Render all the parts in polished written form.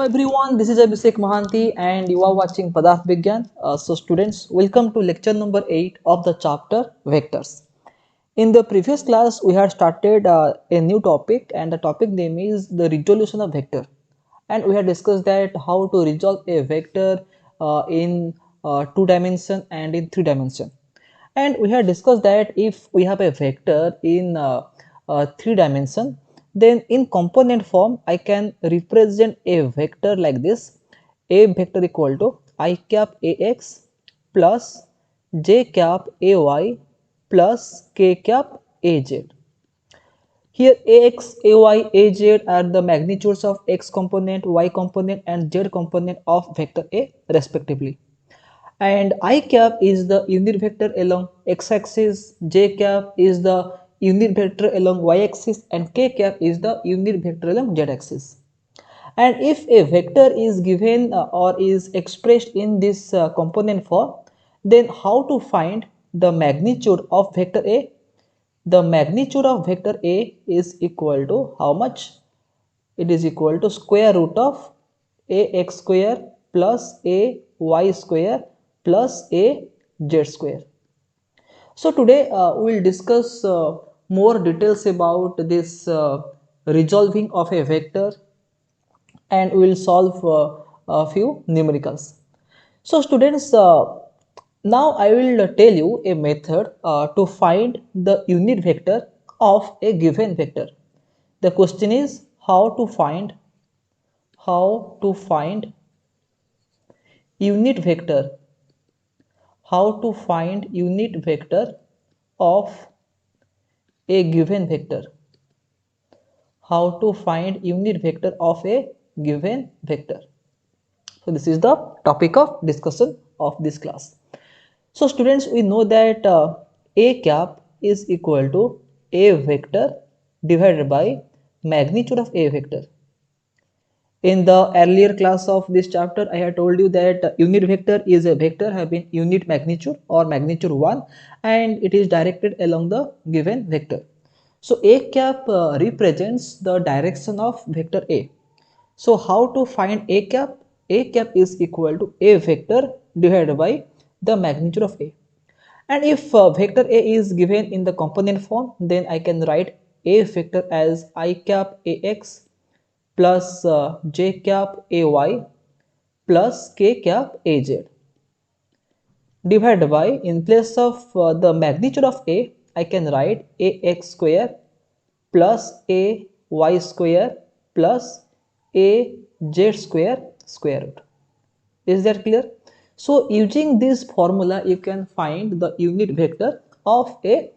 Hello everyone, this is Abhishek Mahanti and you are watching Padarth Vigyan. So students, welcome to lecture number 8 of the chapter Vectors. In the previous class, we had started a new topic and the topic name is the resolution of vector. And we had discussed that how to resolve a vector in 2 dimension and in 3 dimension. And we had discussed that if we have a vector in 3 dimension, then in component form I can represent a vector like this: a vector equal to I cap ax plus j cap ay plus k cap az. Here ax, ay, az are the magnitudes of x component, y component and z component of vector A respectively. And I cap is the unit vector along x-axis, j cap is the unit vector along y-axis and k cap is the unit vector along z-axis. And if a vector is given or is expressed in this component form, then how to find the magnitude of vector A? The magnitude of vector A is equal to how much? It is equal to square root of ax square plus ay square plus az square. So today we will discuss more details about this resolving of a vector, and we will solve a few numericals. So students, now I will tell you a method to find the unit vector of a given vector. The question is how to find unit vector, how to find unit vector of a given vector, how to find unit vector of a given vector. So this is the topic of discussion of this class. So students, we know that a cap is equal to a vector divided by magnitude of a vector. In the earlier class of this chapter, I had told you that unit vector is a vector having unit magnitude or magnitude 1 and it is directed along the given vector. So a cap represents the direction of vector A. So how to find a cap? A cap is equal to a vector divided by the magnitude of A. And if vector A is given in the component form, then I can write a vector as I cap ax plus j cap ay plus k cap az divided by, in place of the magnitude of A, I can write ax square plus ay square plus az square root. Is that clear? So using this formula you can find the unit vector of a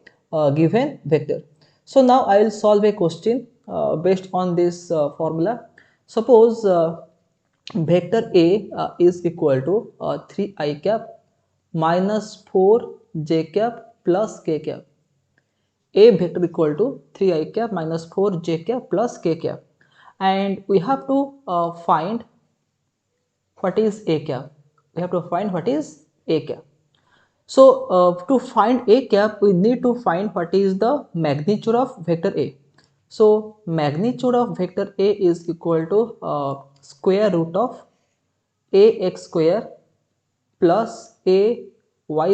given vector. So now I will solve a question based on this formula. Suppose vector A is equal to 3 I cap minus 4 j cap plus k cap. A vector equal to 3 I cap minus 4 j cap plus k cap, and we have to find what is a cap. We have to find what is a cap. So to find a cap, we need to find what is the magnitude of vector A. So magnitude of vector A is equal to square root of ax square plus ay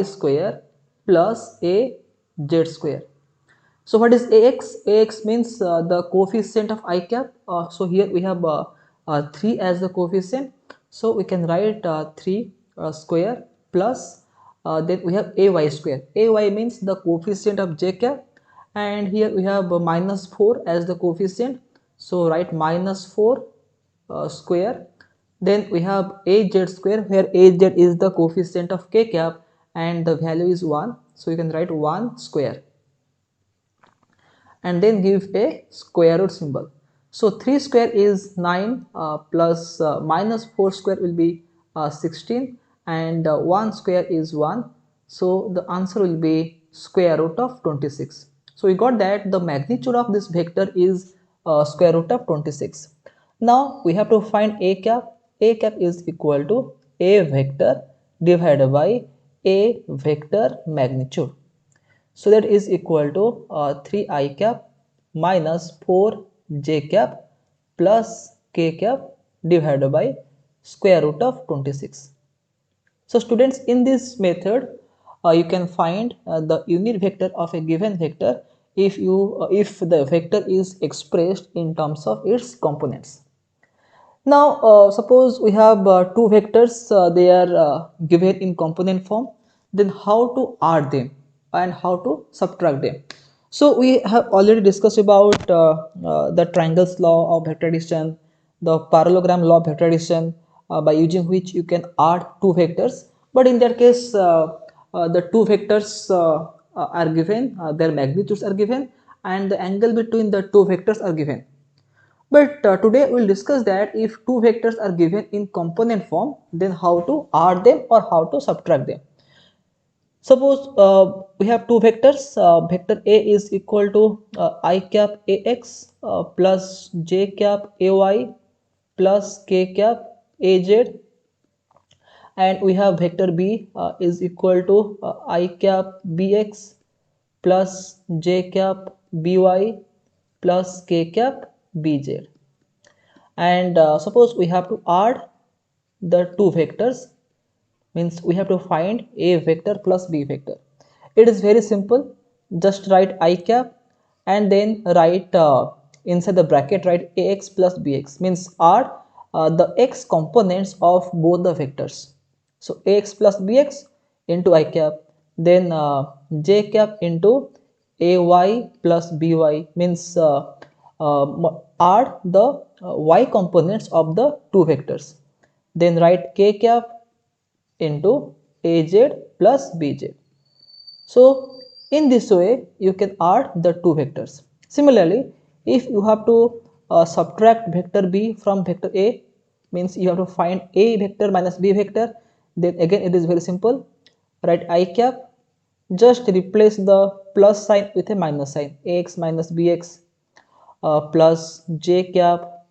square plus az square. So what is ax? Ax means the coefficient of I cap. So here we have 3 as the coefficient. So we can write 3 square plus then we have ay square. Ay means the coefficient of j cap, and here we have minus 4 as the coefficient. So write minus 4 square. Then we have az square, where az is the coefficient of k cap and the value is 1. So you can write 1 square and then give a square root symbol. So 3 square is 9 plus minus 4 square will be 16, and 1 square is 1. So the answer will be square root of 26. So we got that the magnitude of this vector is square root of 26. Now we have to find a cap. A cap is equal to a vector divided by a vector magnitude. So that is equal to 3 I cap minus 4 j cap plus k cap divided by square root of 26. So students, in this method you can find the unit vector of a given vector if the vector is expressed in terms of its components. Now suppose we have two vectors, they are given in component form, then how to add them and how to subtract them. So we have already discussed about the triangles law of vector addition, the parallelogram law of vector addition, by using which you can add two vectors. But in that case the two vectors are given, their magnitudes are given, and the angle between the two vectors are given. But today we will discuss that if two vectors are given in component form, then how to add them or how to subtract them. Suppose we have two vectors, vector A is equal to I cap AX plus J cap AY plus K cap AZ, and we have vector B is equal to I cap BX plus J cap BY plus K cap BZ. And suppose we have to add the two vectors, means we have to find a vector plus b vector. It is very simple, just write I cap and then write inside the bracket write ax plus bx, means add the x components of both the vectors. So ax plus bx into I cap, then j cap into ay plus by, means add the y components of the two vectors, then write k cap into az plus bz. So in this way you can add the two vectors. Similarly, if you have to subtract vector b from vector a, means you have to find a vector minus b vector, then again it is very simple, write I cap, just replace the plus sign with a minus sign, ax minus bx plus j cap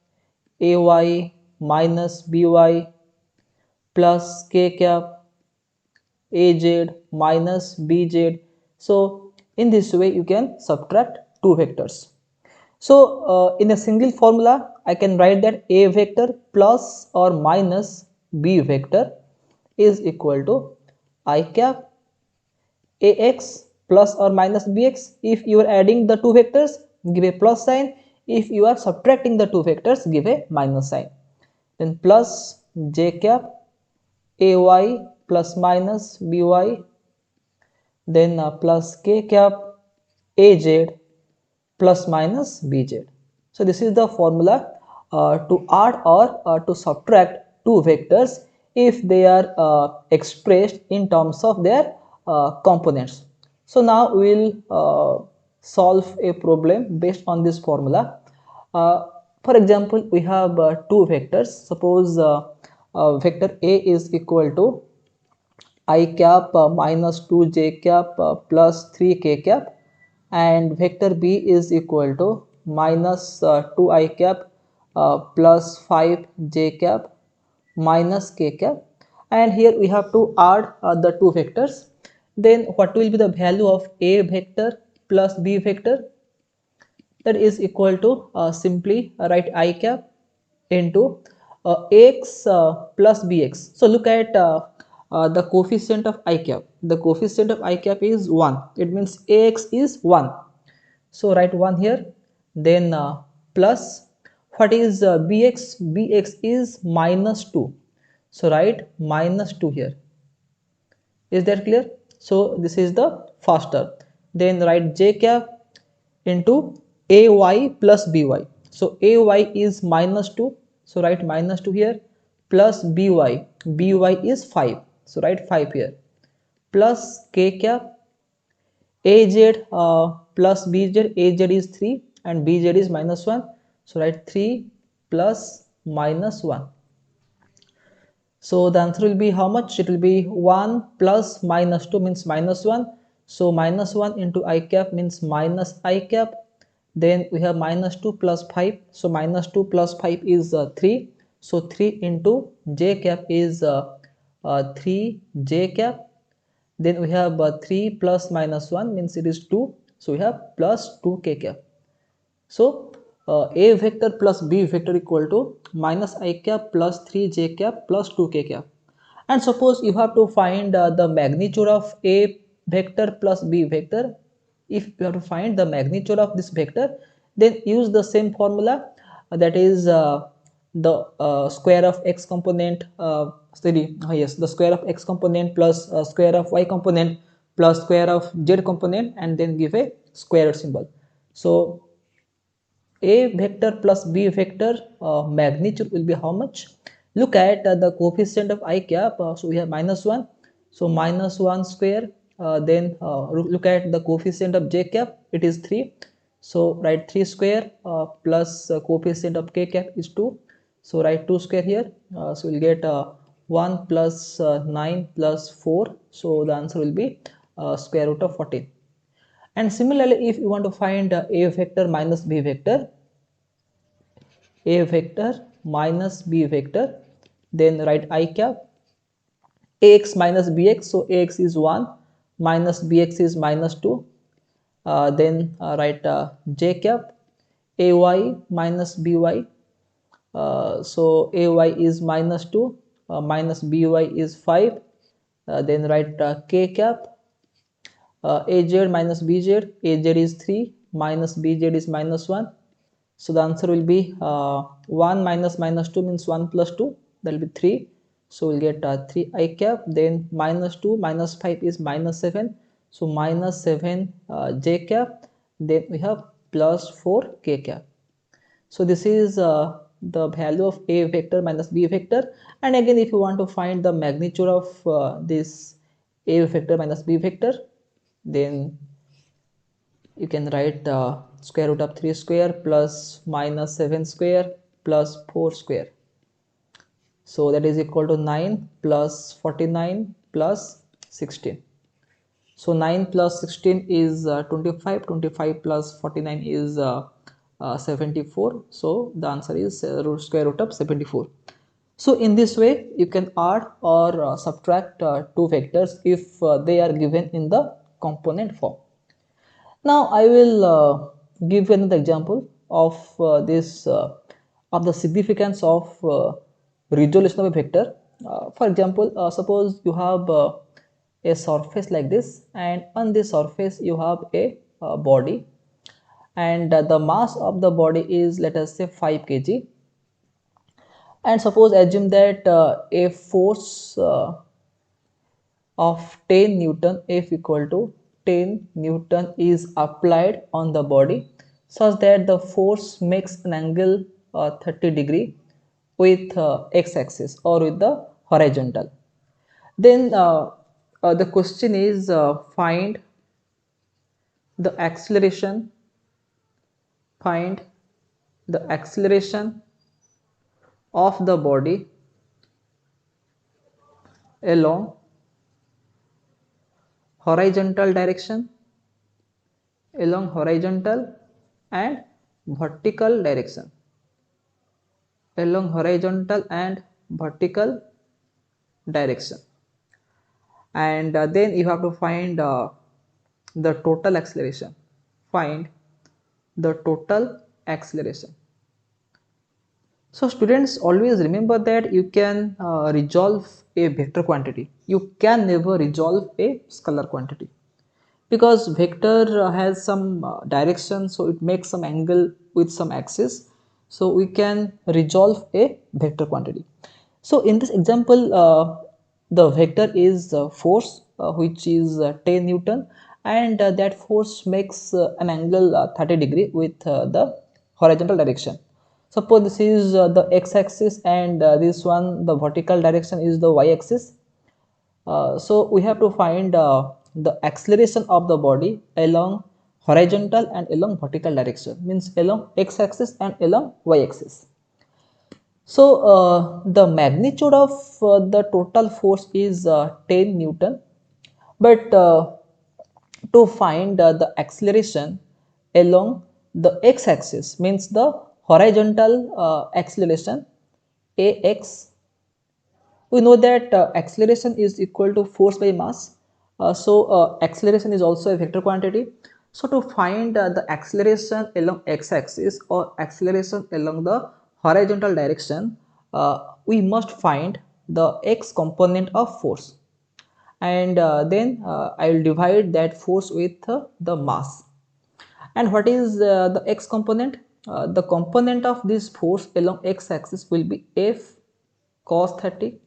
ay minus by plus k cap az minus bz. So in this way you can subtract two vectors. So in a single formula I can write that a vector plus or minus b vector is equal to I cap ax plus or minus bx. If you are adding the two vectors, give a plus sign. If you are subtracting the two vectors, give a minus sign. Then plus j cap ay plus minus by, then plus k cap az plus minus bz. So this is the formula to add or to subtract two vectors if they are expressed in terms of their components. So now we will solve a problem based on this formula. For example, we have two vectors. Suppose vector A is equal to I cap minus 2j cap plus 3k cap, and vector B is equal to minus 2I cap plus 5j cap minus k cap, and here we have to add the two vectors. Then what will be the value of a vector plus b vector? That is equal to simply write I cap into ax plus bx. So look at the coefficient of I cap. The coefficient of I cap is 1. It means ax is 1. So write 1 here. Then plus, what is bx? Bx is minus 2. So write minus 2 here. Is that clear? So this is the first term. Then write j cap into ay plus by. So ay is minus 2. So write minus 2 here, plus by. By is 5. So write 5 here. Plus k cap az plus bz. Az is 3 and bz is minus 1. So write 3 plus minus 1. So the answer will be how much? It will be 1 plus minus 2 means minus 1. So minus 1 into I cap means minus I cap. Then we have minus 2 plus 5. So minus 2 plus 5 is 3. So 3 into j cap is 3 j cap. Then we have 3 plus minus 1 means it is 2. So we have plus 2 k cap. So a vector plus b vector equal to minus I cap plus 3j cap plus 2k cap. And suppose you have to find the magnitude of a vector plus b vector. If you have to find the magnitude of this vector, then use the same formula, that is the square of x component, yes, the square of x component plus square of y component plus square of z component, and then give a square symbol. So a vector plus b vector magnitude will be how much? Look at the coefficient of I cap. So we have minus 1, so minus 1 square. Then look at the coefficient of j cap, it is 3, so write 3 square plus coefficient of k cap is 2, so write 2 square here. So we'll get 1 plus 9 plus 4, so the answer will be square root of 14. And similarly, if you want to find a vector minus b vector, a vector minus b vector, then write I cap ax minus bx, so ax is 1 minus bx is minus 2, then write j cap ay minus by, so ay is minus 2 minus by is 5, then write k cap az minus bz, az is 3 minus bz is minus 1, so the answer will be 1 minus minus 2 means 1 plus 2, that will be 3, so we'll get 3 I cap, then minus 2 minus 5 is minus 7, so minus 7 j cap, then we have plus 4 k cap. So this is the value of a vector minus b vector. And again, if you want to find the magnitude of this a vector minus b vector, then you can write square root of 3 square plus minus 7 square plus 4 square, so that is equal to 9 plus 49 plus 16. So 9 plus 16 is 25, 25 plus 49 is 74, so the answer is square root of 74. So in this way you can add or subtract two vectors if they are given in the component form. Now I will give you another example of this of the significance of resolution of a vector. For example, suppose you have a surface like this, and on this surface you have a body, and the mass of the body is, let us say, 5 kg. And suppose assume that a force of 10 Newton, F equal to 10 Newton is applied on the body, such that the force makes an angle 30 degree with x-axis or with the horizontal. Then the question is find the acceleration, find the acceleration of the body along horizontal direction, along horizontal and vertical direction, along horizontal and vertical direction. And then you have to find the total acceleration, find the total acceleration. So students, always remember that you can resolve a vector quantity, you can never resolve a scalar quantity, because vector has some direction, so it makes some angle with some axis, so we can resolve a vector quantity. So in this example, the vector is force which is 10 Newton, and that force makes an angle 30 degree with the horizontal direction. Suppose this is the x-axis, and this one, the vertical direction, is the y-axis. So we have to find the acceleration of the body along horizontal and along vertical direction, means along x-axis and along y-axis. So the magnitude of the total force is 10 Newton, but to find the acceleration along the x-axis, means the horizontal acceleration ax, we know that acceleration is equal to force by mass. So acceleration is also a vector quantity. So to find the acceleration along x-axis or acceleration along the horizontal direction, we must find the x component of force, and then I will divide that force with the mass. And what is the x component? The component of this force along x-axis will be F cos 30.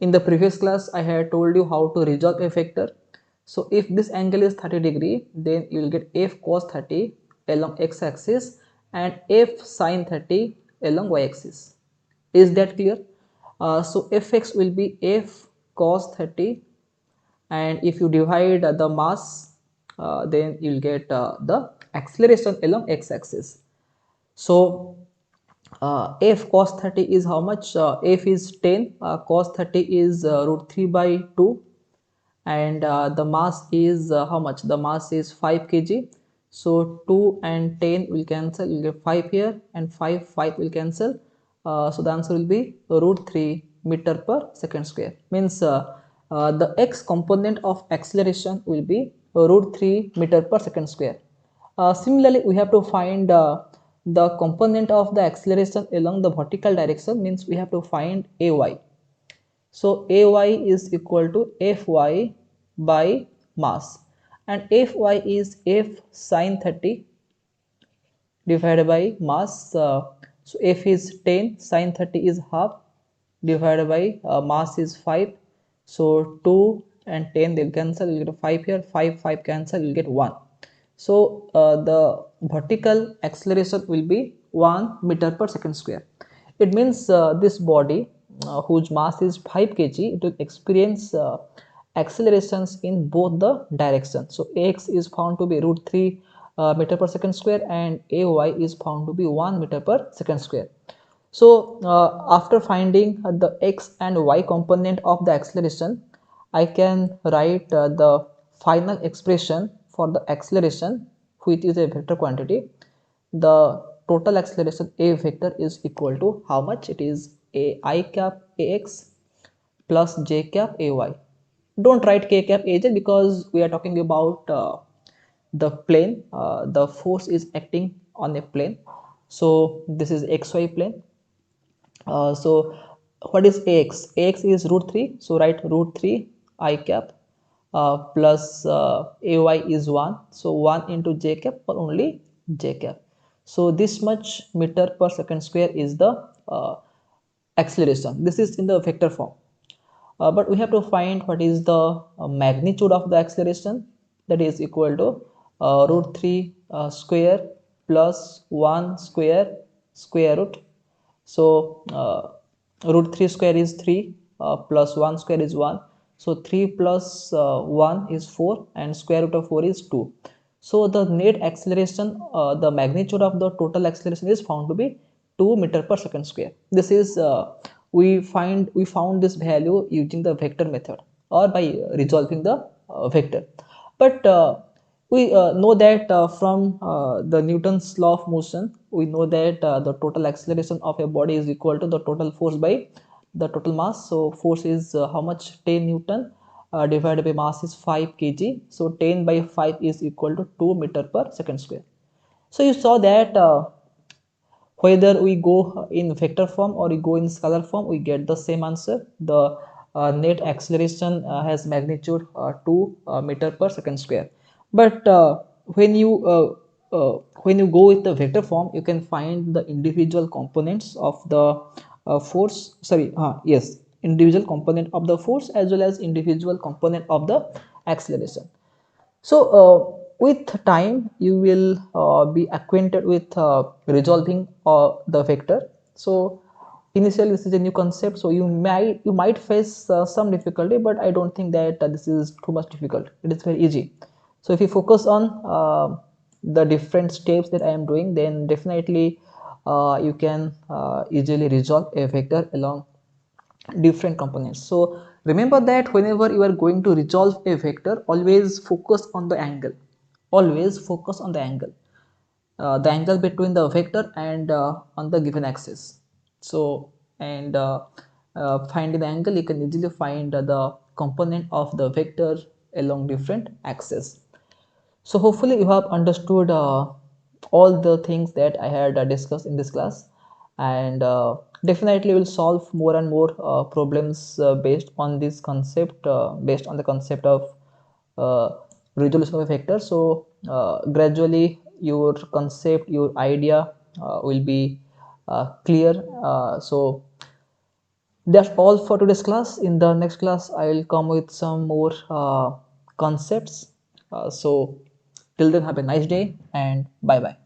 In the previous class, I had told you how to resolve a vector. So if this angle is 30 degree, then you will get F cos 30 along x-axis and F sin 30 along y-axis. Is that clear? So Fx will be F cos 30, and if you divide the mass, then you will get the acceleration along x-axis. So F cos 30 is how much? F is 10, cos 30 is root 3 by 2, and the mass is how much? The mass is 5 kg. So 2 and 10 will cancel, you will get 5 here, and 5 will cancel. So the answer will be root 3 meter per second square. Means the x component of acceleration will be root 3 meter per second square. Similarly, we have to find the component of the acceleration along the vertical direction, means we have to find ay. So ay is equal to Fy by mass, and Fy is F sin 30 divided by mass. So F is 10, sin 30 is half, divided by mass is 5. So 2 and 10 they'll cancel, you'll get a 5 here, 5 cancel, you'll get 1. So the vertical acceleration will be 1 meter per second square. It means this body whose mass is 5 kg, it will experience accelerations in both the directions. So Ax is found to be root 3 meter per second square, and Ay is found to be 1 meter per second square. So after finding the x and y component of the acceleration, I can write the final expression for the acceleration, which is a vector quantity. The total acceleration A vector is equal to how much? It is a I cap Ax plus j cap Ay. Don't write k cap Aj because we are talking about the plane. The force is acting on a plane. So this is xy plane. So what is ax? Ax is root 3. So write root 3 I cap plus ay is 1. So 1 into j cap, or only j cap. So this much meter per second square is the acceleration. This is in the vector form. But we have to find what is the magnitude of the acceleration. That is equal to root 3 square plus 1 square square root. So root 3 square is 3, plus 1 square is 1. So 3 plus 1 is 4, and square root of 4 is 2. So the net acceleration, the magnitude of the total acceleration is found to be 2 meter per second square. This is we found this value using the vector method or by resolving the vector. But we know that from the Newton's law of motion, we know that the total acceleration of a body is equal to the total force by the total mass. So force is how much? 10 Newton divided by mass is 5 kg. So 10 by 5 is equal to 2 meter per second square. So you saw that whether we go in vector form or we go in scalar form, we get the same answer. The net acceleration has magnitude 2 meter per second square. But when you go with the vector form, you can find the individual components of the force. Sorry, yes, individual component of the force as well as individual component of the acceleration. So with time you will be acquainted with resolving the vector. So initially this is a new concept, so you might face some difficulty, but I don't think that this is too much difficult. It is very easy. So if you focus on the different steps that I am doing, then definitely you can easily resolve a vector along different components. So remember that whenever you are going to resolve a vector, always focus on the angle. Always focus on the angle between the vector and on the given axis. So and finding the angle, you can easily find the component of the vector along different axes. So hopefully you have understood all the things that I had discussed in this class, and definitely will solve more and more problems based on this concept, based on the concept of uh, resolution of a vector. So gradually your concept, your idea will be clear. So that's all for today's class. In the next class I will come with some more concepts. So till then, have a nice day and bye bye.